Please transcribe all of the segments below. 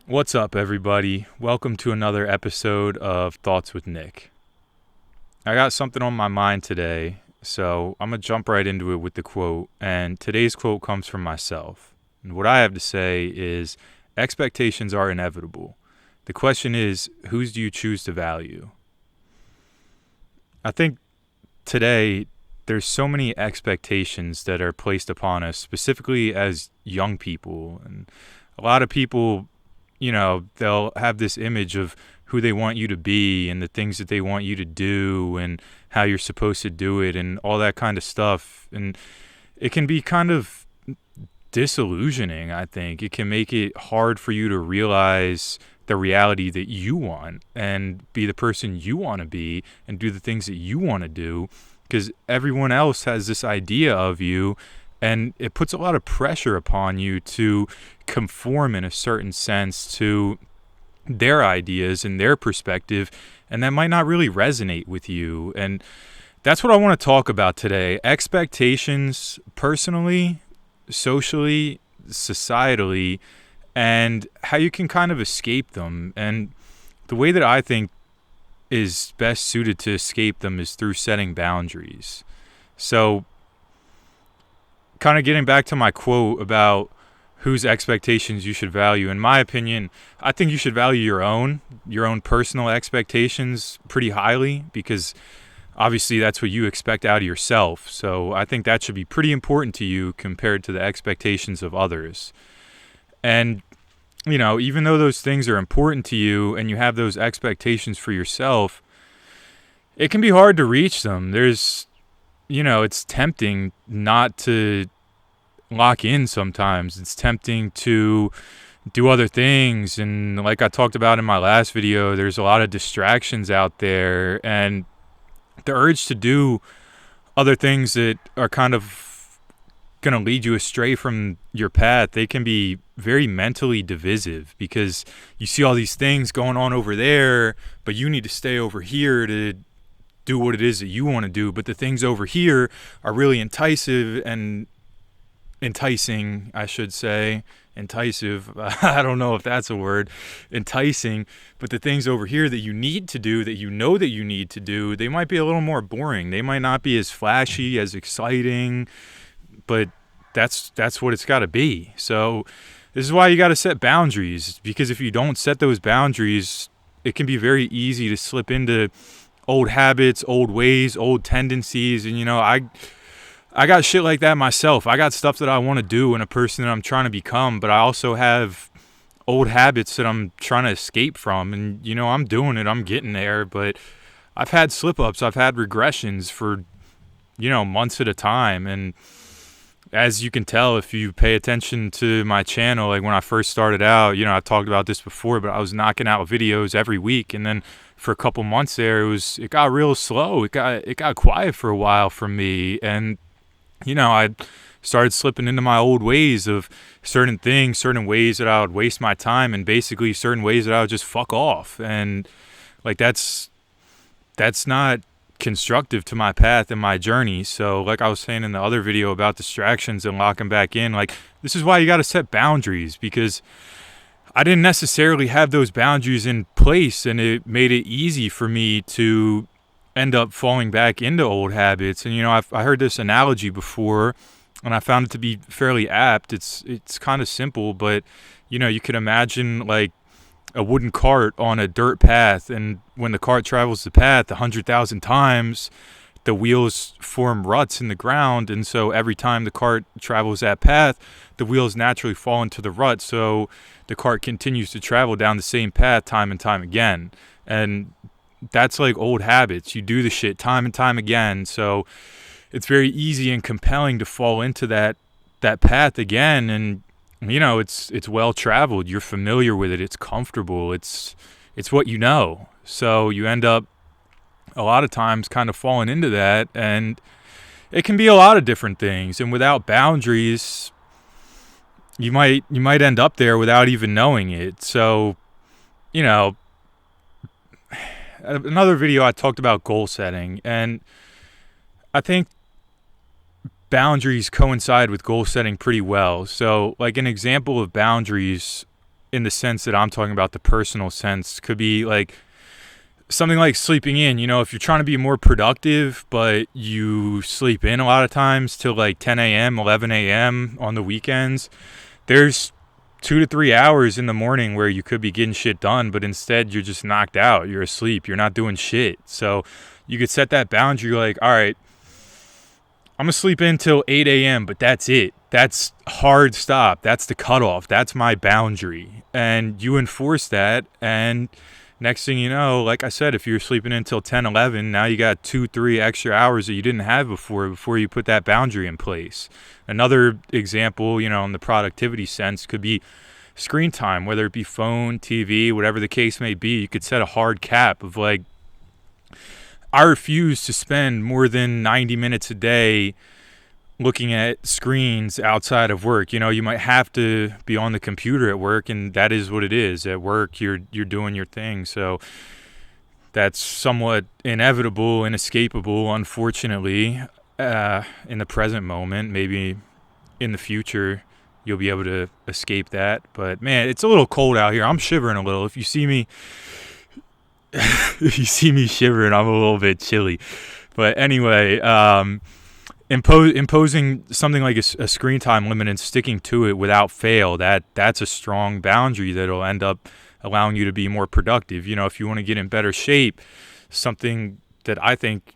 What's up, everybody? Welcome to another episode of Thoughts with Nick. I got something on my mind today, so I'm going to jump right into it with the quote. And today's quote comes from myself. And what I have to say is expectations are inevitable. The question is, whose do you choose to value? I think today there's so many expectations that are placed upon us, specifically as young people. And a lot of people, they'll have this image of who they want you to be and the things that they want you to do and how you're supposed to do it and all that kind of stuff. And it can be kind of disillusioning, I think. It can make it hard for you to realize the reality that you want and be the person you want to be and do the things that you want to do, because everyone else has this idea of you, and it puts a lot of pressure upon you to conform in a certain sense to their ideas and their perspective, and that might not really resonate with you. And that's what I want to talk about today. Expectations, personally, socially, societally, and how you can kind of escape them. And the way that I think is best suited to escape them is through setting boundaries. So, kind of getting back to my quote about whose expectations you should value. In my opinion, I think you should value your own personal expectations pretty highly, because obviously that's what you expect out of yourself. So I think that should be pretty important to you compared to the expectations of others. And, even though those things are important to you and you have those expectations for yourself, it can be hard to reach them. It's tempting not to lock in sometimes. It's tempting to do other things. And like I talked about in my last video, there's a lot of distractions out there. And the urge to do other things that are kind of going to lead you astray from your path, they can be very mentally divisive, because you see all these things going on over there, but you need to stay over here to do what it is that you want to do. But the things over here are really enticing, I should say. Enticing. I don't know if that's a word. Enticing. But the things over here that you need to do, that you know that you need to do, they might be a little more boring. They might not be as flashy, as exciting, but that's what it's got to be. So this is why you got to set boundaries, because if you don't set those boundaries, it can be very easy to slip into old habits, old ways, old tendencies. And, I got shit like that myself. I got stuff that I want to do and a person that I'm trying to become, but I also have old habits that I'm trying to escape from. And, I'm doing it. I'm getting there. But I've had slip-ups. I've had regressions for, months at a time. And as you can tell, if you pay attention to my channel, like when I first started out, I talked about this before, but I was knocking out videos every week. And then for a couple months there, it got real slow. It got quiet for a while from me. And, I started slipping into my old ways of certain things, certain ways that I would waste my time, and basically certain ways that I would just fuck off. And like, that's not constructive to my path and my journey. So like I was saying in the other video about distractions and locking back in, like, this is why you got to set boundaries, because I didn't necessarily have those boundaries in place, and it made it easy for me to end up falling back into old habits. And I heard this analogy before, and I found it to be fairly apt. It's kind of simple, but you could imagine like a wooden cart on a dirt path, and when the cart travels the path 100,000 times, the wheels form ruts in the ground, and so every time the cart travels that path, the wheels naturally fall into the rut, so the cart continues to travel down the same path time and time again. And that's like old habits. You do the shit time and time again, so it's very easy and compelling to fall into that path again. And it's well traveled. You're familiar with it. It's comfortable. It's what you know. So you end up a lot of times kind of falling into that, and it can be a lot of different things. And without boundaries, you might end up there without even knowing it. So, another video I talked about goal setting, and I think boundaries coincide with goal setting pretty well. So like an example of boundaries in the sense that I'm talking about, the personal sense, could be like something like sleeping in. If you're trying to be more productive, but you sleep in a lot of times till like 10 a.m., 11 a.m. on the weekends, there's 2 to 3 hours in the morning where you could be getting shit done, but instead you're just knocked out. You're asleep. You're not doing shit. So you could set that boundary like, all right, I'm going to sleep in till 8 a.m., but that's it. That's hard stop. That's the cutoff. That's my boundary. And you enforce that, and next thing you know, like I said, if you're sleeping until 10, 11, now you got 2, 3 extra hours that you didn't have before you put that boundary in place. Another example, in the productivity sense, could be screen time, whether it be phone, TV, whatever the case may be. You could set a hard cap of like, I refuse to spend more than 90 minutes a day looking at screens outside of work. You might have to be on the computer at work, and that is what it is. At work, you're doing your thing. So that's somewhat inevitable, inescapable, unfortunately, in the present moment. Maybe in the future, you'll be able to escape that. But man, it's a little cold out here. I'm shivering a little. If you see me shivering, I'm a little bit chilly. But anyway, imposing something like a screen time limit and sticking to it without fail, that's a strong boundary that'll end up allowing you to be more productive. If you want to get in better shape, something that I think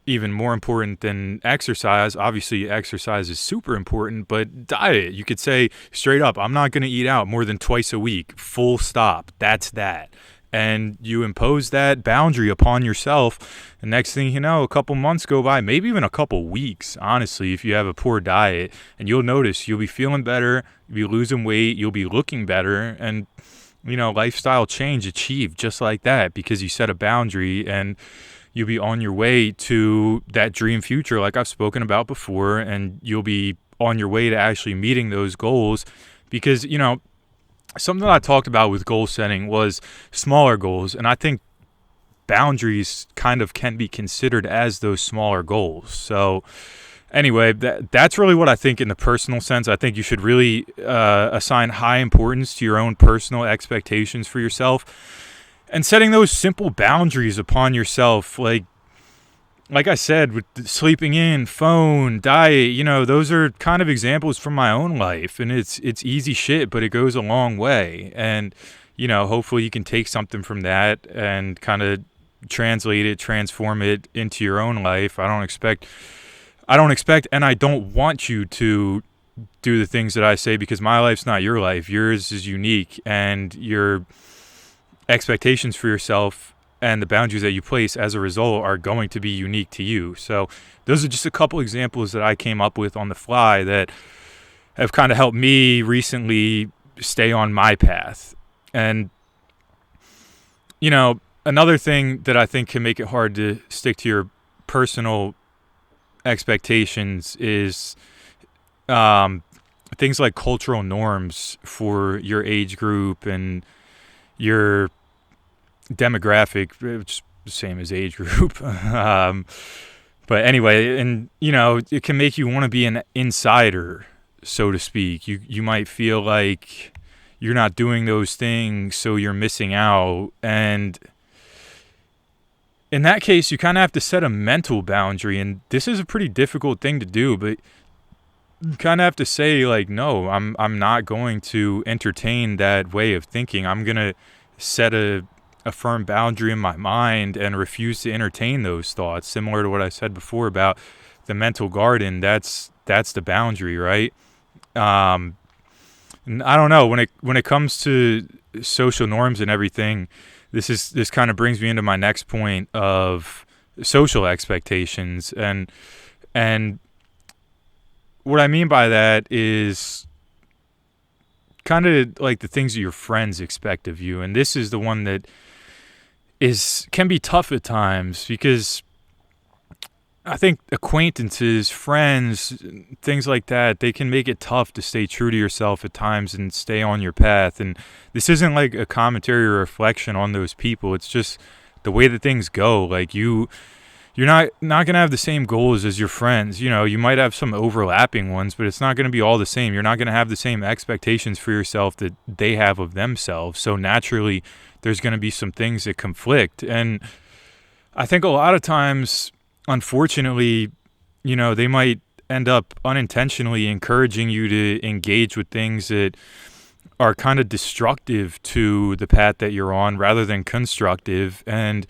even more important than exercise, obviously exercise is super important, but diet. You could say straight up, I'm not going to eat out more than twice a week, full stop. That's that. And you impose that boundary upon yourself, and next thing you know, a couple months go by, maybe even a couple weeks, honestly, if you have a poor diet, and you'll notice you'll be feeling better, you'll be losing weight, you'll be looking better, and, lifestyle change achieved just like that because you set a boundary, and you'll be on your way to that dream future like I've spoken about before, and you'll be on your way to actually meeting those goals because, something that I talked about with goal setting was smaller goals, and I think boundaries kind of can be considered as those smaller goals. So anyway, that's really what I think in the personal sense. I think you should really assign high importance to your own personal expectations for yourself and setting those simple boundaries upon yourself. Like I said, with sleeping in, phone, diet, those are kind of examples from my own life, and it's easy shit, but it goes a long way. And, hopefully you can take something from that and kind of translate it, transform it into your own life. I don't expect, and I don't want you to do the things that I say because my life's not your life. Yours is unique, and your expectations for yourself and the boundaries that you place as a result are going to be unique to you. So those are just a couple examples that I came up with on the fly that have kind of helped me recently stay on my path. And, another thing that I think can make it hard to stick to your personal expectations is things like cultural norms for your age group and your demographic, which is the same as age group. But anyway, and it can make you want to be an insider, so to speak. You might feel like you're not doing those things, so you're missing out. And in that case, you kind of have to set a mental boundary, and this is a pretty difficult thing to do, but you kind of have to say like, no, I'm not going to entertain that way of thinking. I'm going to set a firm boundary in my mind and refuse to entertain those thoughts. Similar to what I said before about the mental garden, that's the boundary, right? And I don't know, when it comes to social norms and everything, this kind of brings me into my next point of social expectations, and what I mean by that is kind of like the things that your friends expect of you. And this is the one that can be tough at times because I think acquaintances, friends, things like that, they can make it tough to stay true to yourself at times and stay on your path. And this isn't like a commentary or reflection on those people. It's just the way that things go. Like you you're not going to have the same goals as your friends. You might have some overlapping ones, but it's not going to be all the same. You're not going to have the same expectations for yourself that they have of themselves. So naturally, there's going to be some things that conflict. And I think a lot of times, unfortunately, they might end up unintentionally encouraging you to engage with things that are kind of destructive to the path that you're on rather than constructive. And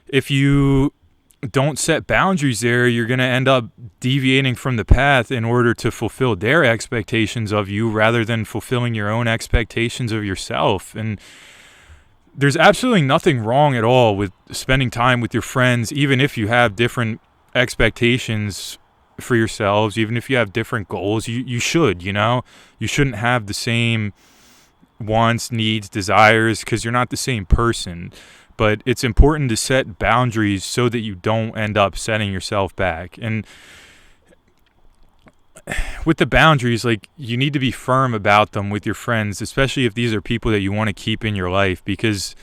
if you don't set boundaries there, you're going to end up deviating from the path in order to fulfill their expectations of you rather than fulfilling your own expectations of yourself. And there's absolutely nothing wrong at all with spending time with your friends, even if you have different expectations for yourselves, even if you have different goals. You should, you shouldn't have the same wants, needs, desires, because you're not the same person. But it's important to set boundaries so that you don't end up setting yourself back. And with the boundaries, like, you need to be firm about them with your friends, especially if these are people that you want to keep in your life, because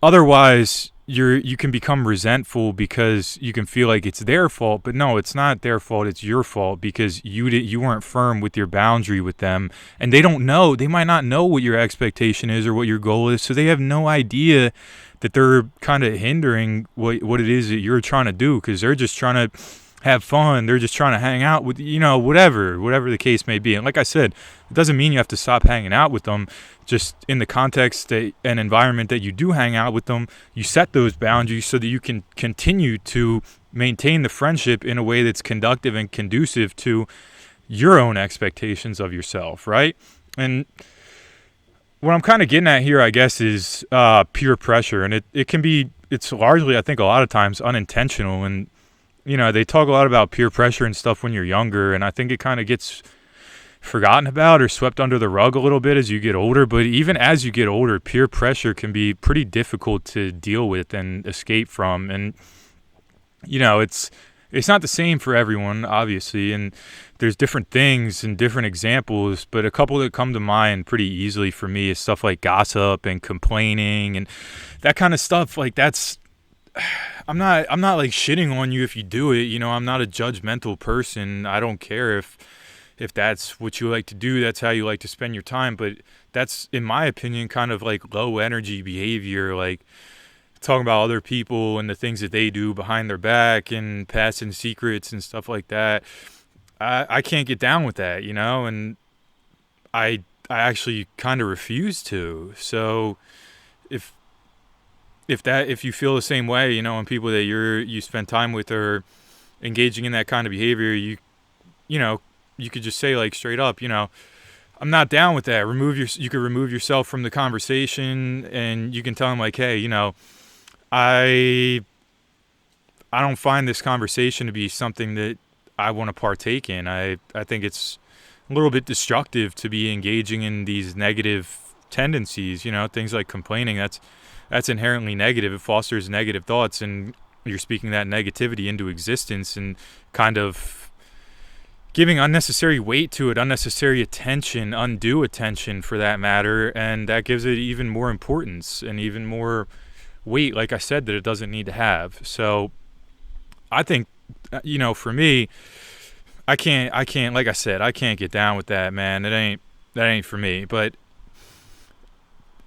otherwise you can become resentful because you can feel like it's their fault. But no, it's not their fault. It's your fault because you weren't firm with your boundary with them, and they don't know. They might not know what your expectation is or what your goal is, so they have no idea that they're kind of hindering what it is that you're trying to do, because they're just trying to have fun. They're just trying to hang out with, whatever the case may be. And like I said, it doesn't mean you have to stop hanging out with them. Just in the context and environment that you do hang out with them, you set those boundaries so that you can continue to maintain the friendship in a way that's conductive and conducive to your own expectations of yourself, right? And what I'm kind of getting at here, I guess, is peer pressure. And it's largely, I think, a lot of times unintentional. And they talk a lot about peer pressure and stuff when you're younger, and I think it kind of gets forgotten about or swept under the rug a little bit as you get older. But even as you get older, peer pressure can be pretty difficult to deal with and escape from. And it's not the same for everyone, obviously, and there's different things and different examples, but a couple that come to mind pretty easily for me is stuff like gossip and complaining and that kind of stuff. Like, that's I'm not like shitting on you if you do it. I'm not a judgmental person. I don't care if that's what you like to do, that's how you like to spend your time. But that's, in my opinion, kind of like low energy behavior, like talking about other people and the things that they do behind their back and passing secrets and stuff like that. I can't get down with that, and I actually kind of refuse to. So if you feel the same way, and people that you spend time with are engaging in that kind of behavior, you could just say, like, straight up, I'm not down with that. You could remove yourself from the conversation, and you can tell them, like, hey, I don't find this conversation to be something that I want to partake in. I think it's a little bit destructive to be engaging in these negative tendencies, things like complaining. That's inherently negative. It fosters negative thoughts, and you're speaking that negativity into existence and kind of giving unnecessary weight to it, unnecessary attention, undue attention for that matter, and that gives it even more importance and even more weight, like I said, that it doesn't need to have. So I think, for me, I can't, like I said, I can't get down with that, man. That ain't for me. But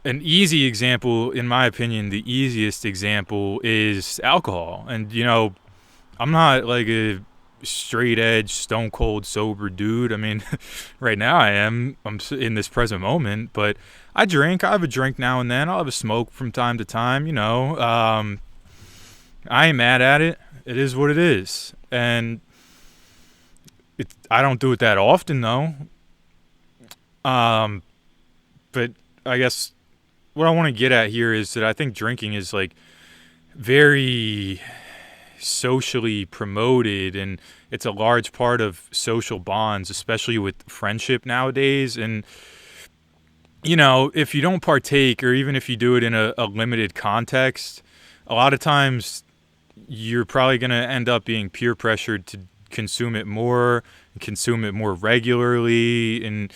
an easy example, in my opinion, the easiest example is alcohol. And, I'm not like a straight edge, stone cold sober dude. I mean, right now I'm in this present moment, but I drink. I have a drink now and then. I'll have a smoke from time to time, I ain't mad at it. It is what it is. And I don't do it that often, though. But I guess what I want to get at here is that I think drinking is, like, very socially promoted, and it's a large part of social bonds, especially with friendship nowadays. And if you don't partake, or even if you do it in a limited context, a lot of times you're probably going to end up being peer pressured to consume it more regularly. And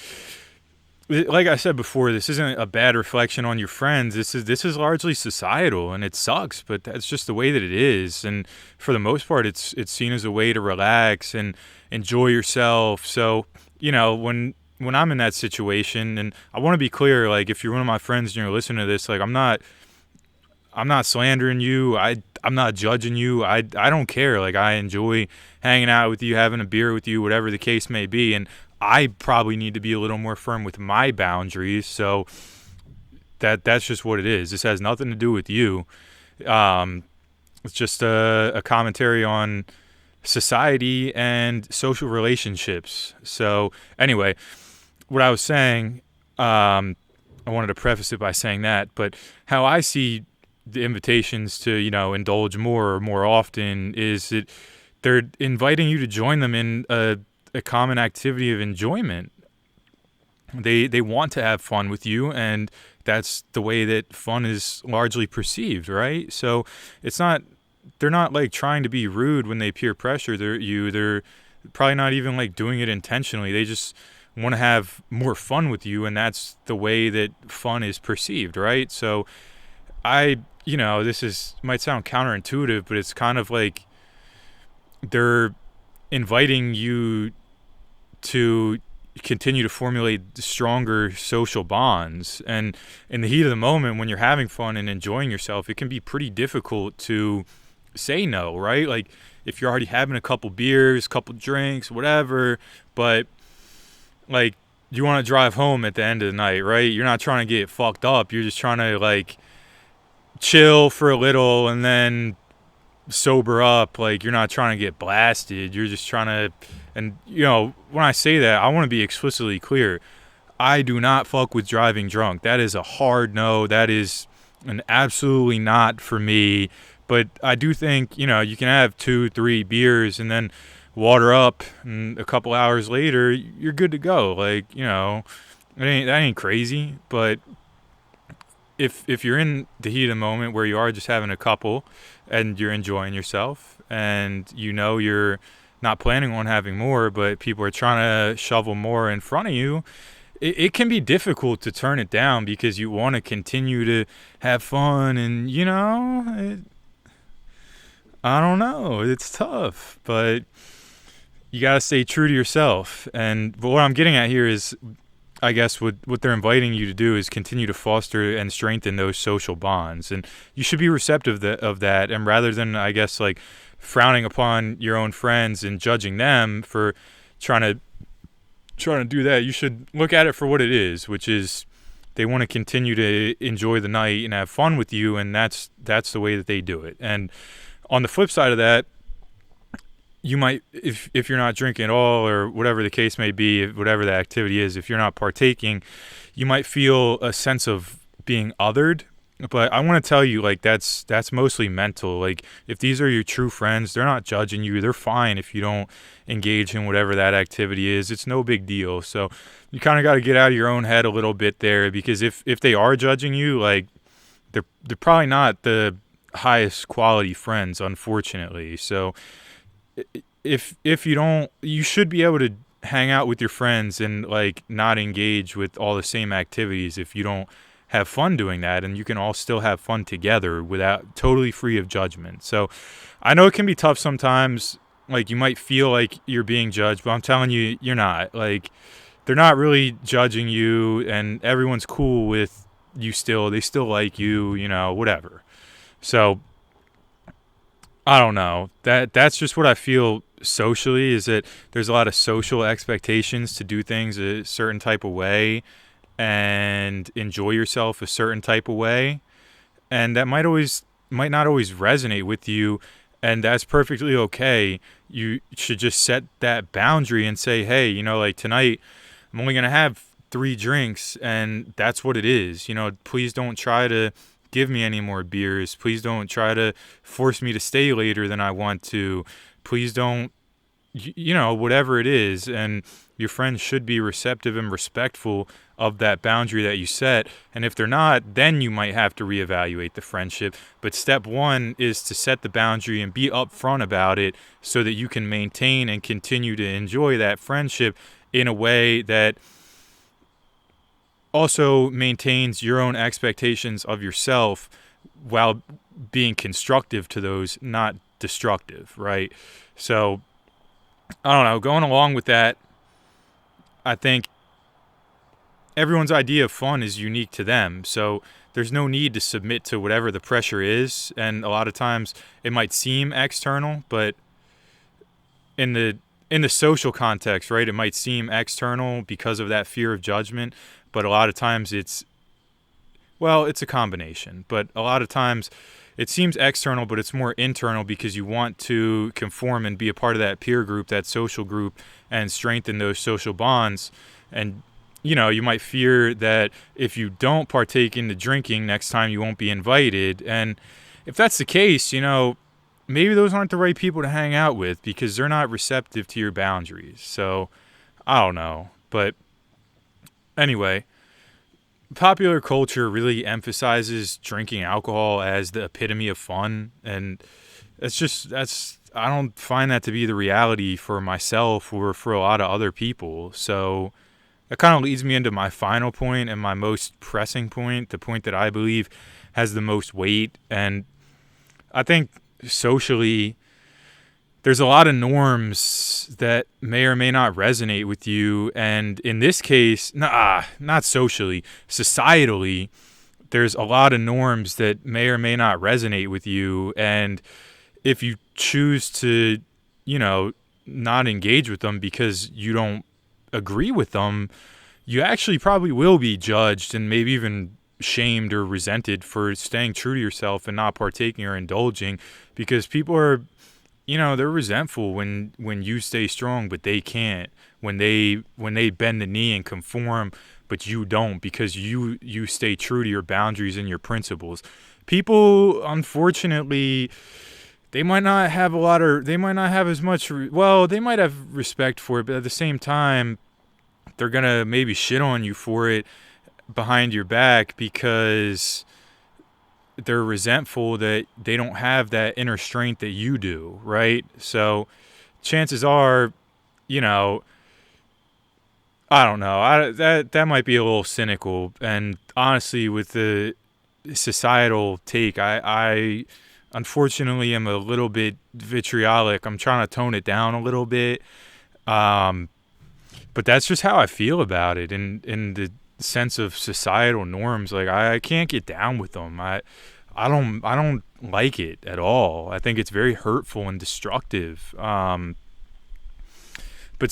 like I said before, this isn't a bad reflection on your friends. This is largely societal, and it sucks, but that's just the way that it is. And for the most part, it's seen as a way to relax and enjoy yourself. So, when I'm in that situation, and I want to be clear, like if you're one of my friends and you're listening to this, like I'm not slandering you. I'm not judging you. I don't care. Like I enjoy hanging out with you, having a beer with you, whatever the case may be. And I probably need to be a little more firm with my boundaries. So that's just what it is. This has nothing to do with you. It's just a commentary on society and social relationships. So anyway, what I was saying, I wanted to preface it by saying that, but how I see the invitations to, indulge more or more often is that they're inviting you to join them in a common activity of enjoyment. They want to have fun with you, and that's the way that fun is largely perceived, right? So they're not like trying to be rude when they peer pressure they're probably not even like doing it intentionally. They just want to have more fun with you, and that's the way that fun is perceived, right? So this might sound counterintuitive, but it's kind of like they're inviting you to continue to formulate stronger social bonds. And in the heat of the moment, when you're having fun and enjoying yourself, it can be pretty difficult to say no, right? Like if you're already having a couple beers, couple drinks, whatever, but like you want to drive home at the end of the night, right? You're not trying to get fucked up. You're just trying to like chill for a little and then sober up. Like you're not trying to get blasted. You're just trying to, and when I say that, I want to be explicitly clear. I do not fuck with driving drunk. That is a hard no. That is an absolutely not for me. But I do think, you can have 2-3 beers and then water up, and a couple hours later, you're good to go. Like, that ain't crazy. But if you're in the heat of the moment where you are just having a couple and you're enjoying yourself and you're not planning on having more, but people are trying to shovel more in front of you, it can be difficult to turn it down because you want to continue to have fun. And, I don't know. It's tough, but you got to stay true to yourself. But what I'm getting at here is, I guess what they're inviting you to do is continue to foster and strengthen those social bonds. And you should be receptive of that. And rather than, I guess, like frowning upon your own friends and judging them for trying to do that, you should look at it for what it is, which is they want to continue to enjoy the night and have fun with you. And that's the way that they do it. And on the flip side of that, you might, if you're not drinking at all or whatever the case may be, whatever the activity is, if you're not partaking, you might feel a sense of being othered. But I want to tell you, like, that's mostly mental. Like, if these are your true friends, they're not judging you. They're fine if you don't engage in whatever that activity is. It's no big deal. So you kind of got to get out of your own head a little bit there, because if they are judging you, like, they're probably not the highest quality friends, unfortunately. So if you don't, you should be able to hang out with your friends and like not engage with all the same activities if you don't have fun doing that, and you can all still have fun together without, totally free of judgment. So I know it can be tough sometimes. Like, you might feel like you're being judged, but I'm telling you, you're not. Like, they're not really judging you, and everyone's cool with you still. They still like you, whatever. So I don't know. That's just what I feel socially, is that there's a lot of social expectations to do things a certain type of way and enjoy yourself a certain type of way. And that might not always resonate with you, and that's perfectly okay. You should just set that boundary and say, hey, like tonight I'm only going to have 3 drinks, and that's what it is. Please don't try to give me any more beers. Please don't try to force me to stay later than I want to. Please don't, whatever it is. And your friends should be receptive and respectful of that boundary that you set. And if they're not, then you might have to reevaluate the friendship. But step 1 is to set the boundary and be upfront about it so that you can maintain and continue to enjoy that friendship in a way that also maintains your own expectations of yourself while being constructive to those, not destructive, right? So, I don't know, going along with that, I think everyone's idea of fun is unique to them. So there's no need to submit to whatever the pressure is. And a lot of times it might seem external, but in the social context, right, it might seem external because of that fear of judgment. But a lot of times it's a combination. But a lot of times it seems external, but it's more internal because you want to conform and be a part of that peer group, that social group, and strengthen those social bonds. And, you might fear that if you don't partake in the drinking, next time you won't be invited. And if that's the case, maybe those aren't the right people to hang out with because they're not receptive to your boundaries. So, I don't know. But anyway, popular culture really emphasizes drinking alcohol as the epitome of fun, and I don't find that to be the reality for myself or for a lot of other people. So that kind of leads me into my final point and my most pressing point, the point that I believe has the most weight. And I think socially, there's a lot of norms that may or may not resonate with you. And in this case, not socially, societally, there's a lot of norms that may or may not resonate with you. And if you choose to, not engage with them because you don't agree with them, you actually probably will be judged and maybe even shamed or resented for staying true to yourself and not partaking or indulging, because people are, they're resentful when you stay strong, but they can't. When they bend the knee and conform, but you don't, because you stay true to your boundaries and your principles. People, unfortunately, they might not have as much. They might have respect for it, but at the same time, they're gonna maybe shit on you for it behind your back because they're resentful that they don't have that inner strength that you do, right? So chances are, I don't know. That might be a little cynical. And honestly, with the societal take, I unfortunately am a little bit vitriolic. I'm trying to tone it down a little bit. But that's just how I feel about it. In the sense of societal norms, like I can't get down with them. I don't like it at all. I think it's very hurtful and destructive. But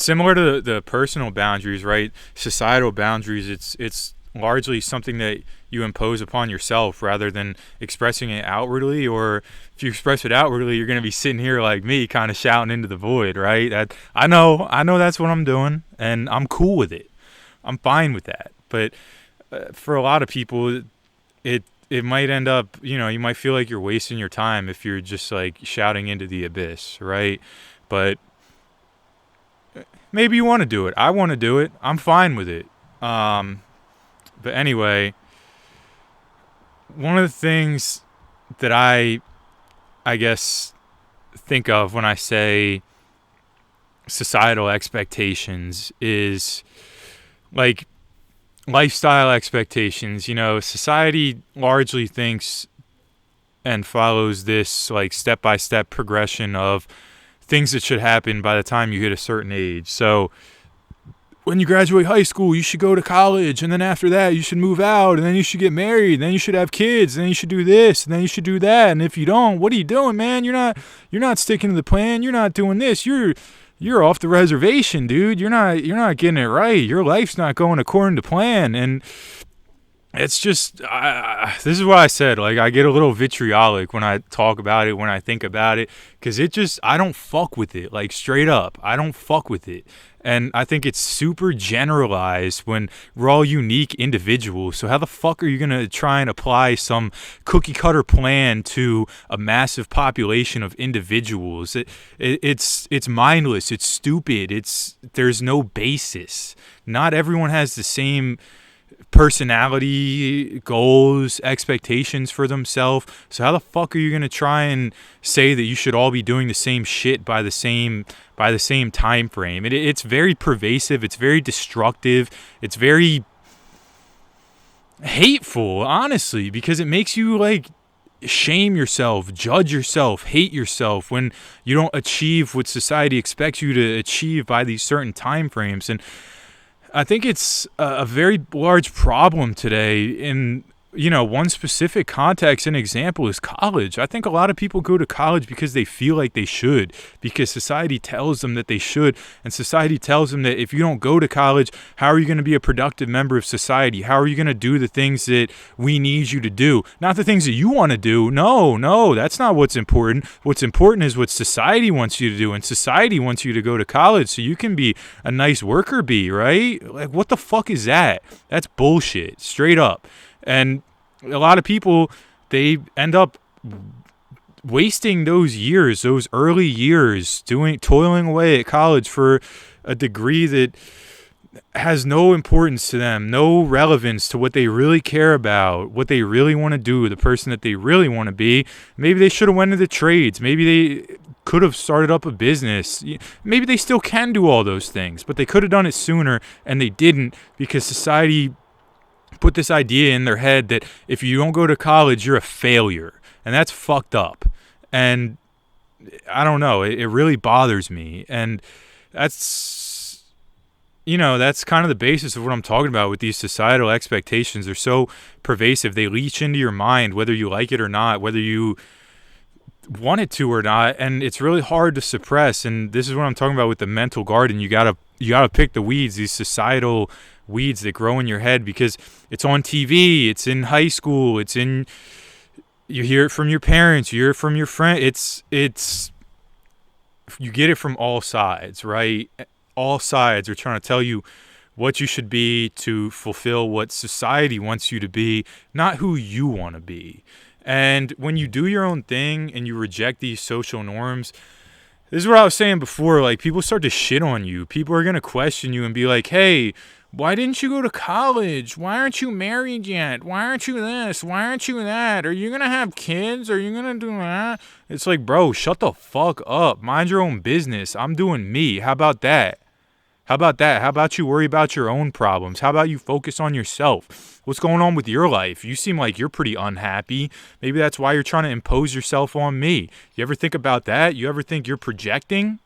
similar to the personal boundaries, right? Societal boundaries, it's largely something that you impose upon yourself rather than expressing it outwardly. Or if you express it outwardly, you're going to be sitting here like me, kind of shouting into the void, right? I know that's what I'm doing, and I'm cool with it. I'm fine with that. But for a lot of people, it might end up, you might feel like you're wasting your time if you're just like shouting into the abyss, right? But maybe you want to do it. I want to do it. I'm fine with it. But anyway, one of the things that I guess think of when I say societal expectations is like lifestyle expectations. Society largely thinks and follows this like step-by-step progression of things that should happen by the time you hit a certain age. So when you graduate high school, you should go to college, and then after that, you should move out, and then you should get married, and then you should have kids, and then you should do this, and then you should do that. And if you don't, what are you doing, man? You're not sticking to the plan. You're not doing this. You're off the reservation, dude. You're not getting it right. Your life's not going according to plan. And it's just, this is what I said. Like, I get a little vitriolic when I talk about it, when I think about it, because I don't fuck with it. Like, straight up, I don't fuck with it. And I think it's super generalized when we're all unique individuals. So how the fuck are you going to try and apply some cookie cutter plan to a massive population of individuals? It's mindless. It's stupid. There's no basis. Not everyone has the same personality, goals, expectations for themselves. So how the fuck are you going to try and say that you should all be doing the same shit by the same time frame? It's very pervasive. It's very destructive. It's very hateful, honestly, because it makes you like shame yourself, judge yourself, hate yourself when you don't achieve what society expects you to achieve by these certain time frames. And I think it's a very large problem today in, one specific context and example is college. I think a lot of people go to college because they feel like they should, because society tells them that they should, and society tells them that if you don't go to college, how are you going to be a productive member of society? How are you going to do the things that we need you to do? Not the things that you want to do. No, that's not what's important. What's important is what society wants you to do, and society wants you to go to college so you can be a nice worker bee, right? Like, what the fuck is that? That's bullshit, straight up. And a lot of people, they end up wasting those years, those early years, toiling away at college for a degree that has no importance to them, no relevance to what they really care about, what they really want to do, the person that they really want to be. Maybe they should have went into trades. Maybe they could have started up a business. Maybe they still can do all those things, but they could have done it sooner, and they didn't because society put this idea in their head that if you don't go to college, you're a failure. And that's fucked up. And I don't know, it really bothers me. And that's, that's kind of the basis of what I'm talking about with these societal expectations. They're so pervasive. They leach into your mind, whether you like it or not, whether you want it to or not. And it's really hard to suppress. And this is what I'm talking about with the mental garden. You gotta pick the weeds, these societal weeds that grow in your head, because it's on TV, it's in high school, you hear it from your parents, you hear it from your friend. It's you get it from all sides, right? All sides are trying to tell you what you should be to fulfill what society wants you to be, not who you want to be. And when you do your own thing and you reject these social norms, this is what I was saying before, like, people start to shit on you. People are going to question you and be like, hey, why didn't you go to college? Why aren't you married yet? Why aren't you this? Why aren't you that? Are you going to have kids? Are you going to do that? It's like, bro, shut the fuck up. Mind your own business. I'm doing me. How about that? How about you worry about your own problems? How about you focus on yourself? What's going on with your life? You seem like you're pretty unhappy. Maybe that's why you're trying to impose yourself on me. You ever think about that? You ever think you're projecting?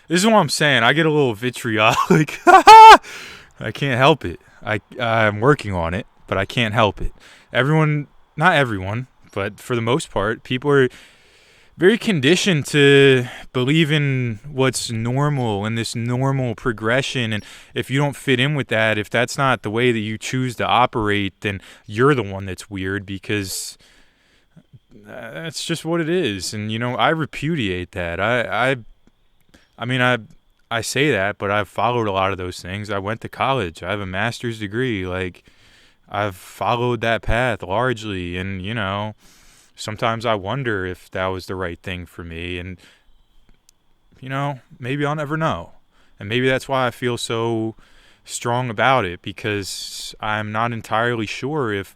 This is what I'm saying. I get a little vitriolic. I can't help it. I'm working on it, but I can't help it. Not everyone, but for the most part, people are very conditioned to believe in what's normal and this normal progression. And if you don't fit in with that, if that's not the way that you choose to operate, then you're the one that's weird, because that's just what it is. And, I repudiate that. I say that, but I've followed a lot of those things. I went to college. I have a master's degree. Like, I've followed that path largely. And, sometimes I wonder if that was the right thing for me. And, maybe I'll never know. And maybe that's why I feel so strong about it, because I'm not entirely sure if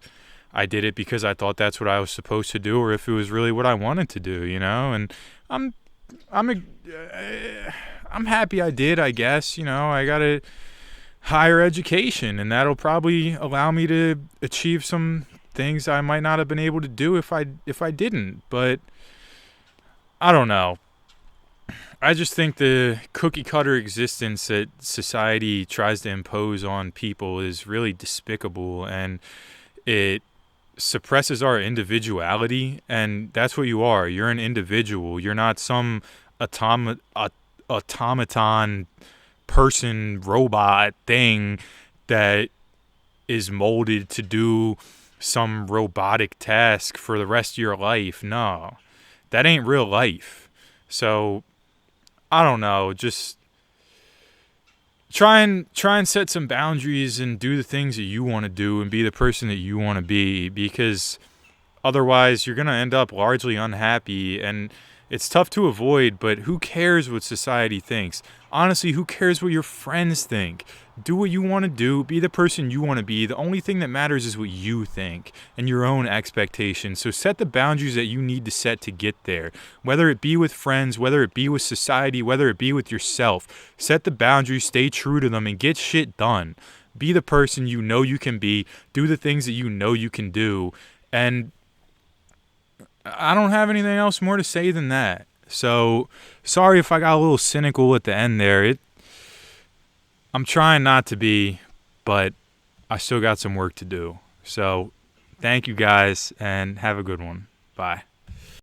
I did it because I thought that's what I was supposed to do, or if it was really what I wanted to do, And I'm happy I did, I guess. I got a higher education, and that'll probably allow me to achieve some things I might not have been able to do if I didn't. But I don't know. I just think the cookie cutter existence that society tries to impose on people is really despicable, and it suppresses our individuality. And that's what you are. You're an individual. You're not some automaton person, robot thing that is molded to do some robotic task for the rest of your life. No, that ain't real life. So I don't know, just try and set some boundaries and do the things that you want to do and be the person that you want to be, because otherwise you're going to end up largely unhappy. And it's tough to avoid, but who cares what society thinks? Honestly, who cares what your friends think? Do what you want to do. Be the person you want to be. The only thing that matters is what you think and your own expectations. So set the boundaries that you need to set to get there. Whether it be with friends, whether it be with society, whether it be with yourself. Set the boundaries, stay true to them, and get shit done. Be the person you know you can be. Do the things that you know you can do. And I don't have anything else more to say than that. So, sorry if I got a little cynical at the end there. I'm trying not to be, but I still got some work to do. So, thank you guys, and have a good one. Bye.